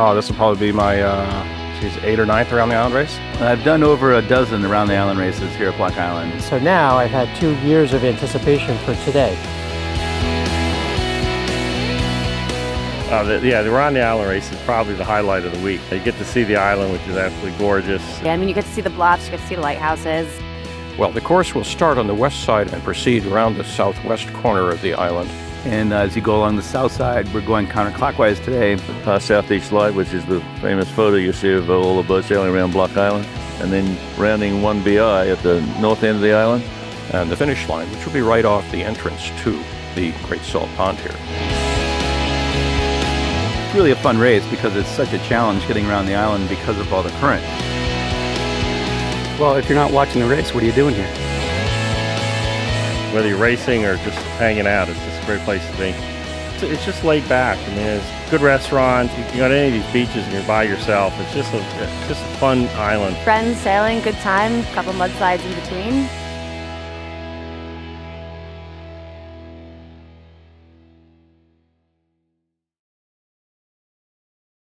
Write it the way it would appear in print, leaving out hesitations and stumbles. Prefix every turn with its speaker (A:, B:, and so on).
A: Oh, this will probably be my, geez, 8th or 9th around the island race.
B: I've done over a dozen around the island races here at Block Island.
C: So now I've had 2 years of anticipation for today.
D: The Around the Island race is probably the highlight of the week. You get to see the island, which is absolutely gorgeous.
E: Yeah, I mean, you get to see the bluffs, you get to see the lighthouses.
A: Well, the course will start on the west side and proceed around the southwest corner of the island.
B: And as you go along the south side, we're going counterclockwise today.
F: Southeast Light, which is the famous photo you see of all the boats sailing around Block Island. And then rounding 1BI at the north end of the island.
A: And the finish line, which will be right off the entrance to the Great Salt Pond here.
B: It's really a fun race because it's such a challenge getting around the island because of all the current.
G: Well, if you're not watching the race, what are you doing here?
D: Whether you're racing or just hanging out, it's just a great place to be. It's just laid back. I mean, there's good restaurants. You go to any of these beaches and you're by yourself. It's just a fun island.
E: Friends, sailing, good time, couple mudslides in between.